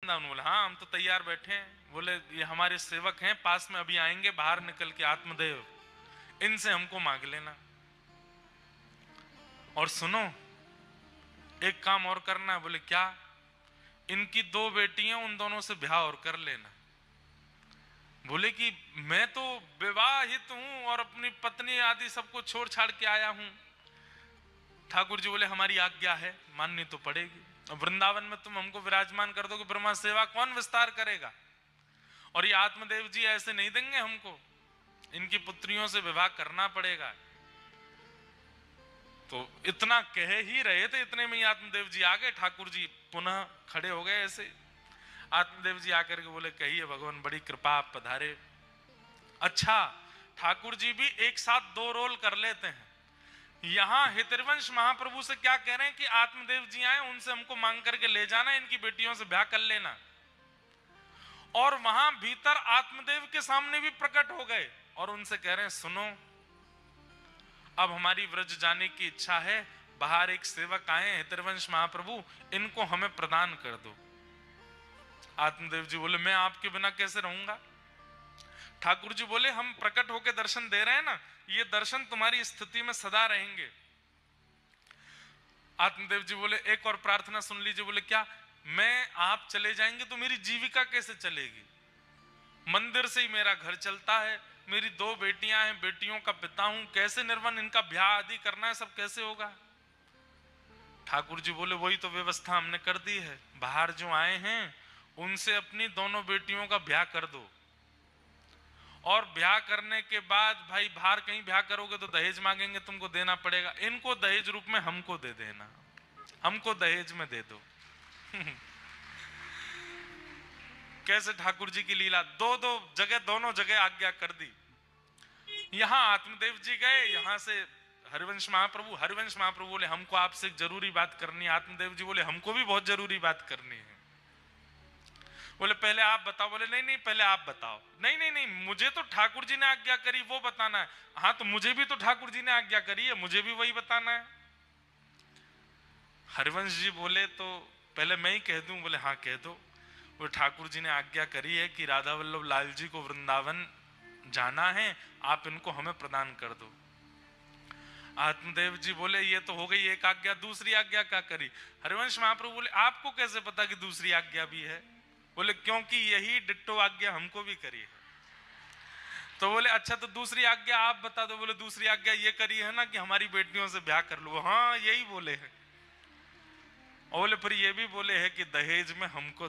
वृंदावन। बोले हाँ हम तो तैयार बैठे हैं। बोले ये हमारे सेवक हैं, पास में अभी आएंगे बाहर निकल के, आत्मदेव, इनसे हमको मांग लेना। और सुनो एक काम और करना है। बोले क्या? इनकी 2 बेटी हैं, उन दोनों से ब्याह और कर लेना। बोले कि मैं तो विवाहित हूं और अपनी पत्नी आदि सबको छोड़ छाड़ के आया हूं। ठाकुर जी बोले हमारी आज्ञा है, माननी तो पड़ेगी। और वृंदावन में तुम हमको विराजमान कर दो कि ब्रह्मा सेवा कौन विस्तार करेगा? और ये आत्मदेव जी ऐसे नहीं देंगे हमको, इनकी पुत्रियों से विवाह करना पड़ेगा। तो इतना कह ही रहे थे, इतने में ही आत्मदेव जी आ गए। ठाकुर जी पुनः खड़े हो गए ऐसे। आत्मदेव जी आकर के बोले कहिए भगवान, बड़ी कृपा, आप पधारे। अच्छा, ठाकुर जी भी एक साथ 2 रोल कर लेते हैं। यहां हितवंश महाप्रभु से क्या कह रहे हैं कि आत्मदेव जी आए, उनसे हमको मांग करके ले जाना, इनकी बेटियों से ब्याह कर लेना। और वहां भीतर आत्मदेव के सामने भी प्रकट हो गए और उनसे कह रहे हैं सुनो, अब हमारी व्रज जाने की इच्छा है, बाहर एक सेवक आए हितवंश महाप्रभु, इनको हमें प्रदान कर दो। आत्मदेव जी बोले मैं आपके बिना कैसे रहूंगा? ठाकुर जी बोले हम प्रकट होकर दर्शन दे रहे हैं ना, ये दर्शन तुम्हारी स्थिति में सदा रहेंगे। आत्मदेव जी बोले एक और प्रार्थना सुन लीजिए। बोले क्या? मैं आप चले जाएंगे तो मेरी जीविका कैसे चलेगी? मंदिर से ही मेरा घर चलता है, मेरी 2 बेटियां हैं, बेटियों का पिता हूं, कैसे निर्वन, इनका ब्याह आदि करना है, सब कैसे होगा? ठाकुर जी बोले वही तो व्यवस्था हमने कर दी है, बाहर जो आए हैं उनसे अपनी दोनों बेटियों का ब्याह कर दो। और ब्याह करने के बाद भाई बाहर कहीं ब्याह करोगे तो दहेज मांगेंगे, तुमको देना पड़ेगा, इनको दहेज रूप में हमको दे देना, हमको दहेज में दे दो। कैसे ठाकुर जी की लीला, 2 जगह, दोनों जगह आज्ञा कर दी। यहां आत्मदेव जी गए, यहां से हरिवंश महाप्रभु बोले हमको आपसे जरूरी बात करनी है। आत्मदेव जी बोले हमको भी बहुत जरूरी बात करनी है। बोले पहले आप बताओ। बोले नहीं नहीं पहले आप बताओ। नहीं नहीं नहीं, मुझे तो ठाकुर जी ने आज्ञा करी वो बताना है। हाँ तो मुझे भी तो ठाकुर जी ने आज्ञा करी है, मुझे भी वही बताना है। हरिवंश जी बोले तो पहले मैं ही कह दूं? बोले हाँ कह दो। वो ठाकुर जी ने आज्ञा करी है कि राधा वल्लभ लाल जी को वृंदावन जाना है, आप इनको हमें प्रदान कर दो। आत्मदेव जी बोले ये तो हो गई एक आज्ञा, दूसरी आज्ञा क्या करी? हरिवंश महाप्रभु बोले आपको कैसे पता कि दूसरी आज्ञा भी है? बोले क्योंकि यही डिट्टो आज्ञा हमको भी करी है। तो बोले अच्छा तो दूसरी आज्ञा आप बता दो। बोले दूसरी आज्ञा ये करी है ना कि हमारी बेटियों से ब्याह कर लो। हाँ यही बोले हैं। और बोले फिर ये भी बोले हैं कि दहेज में हमको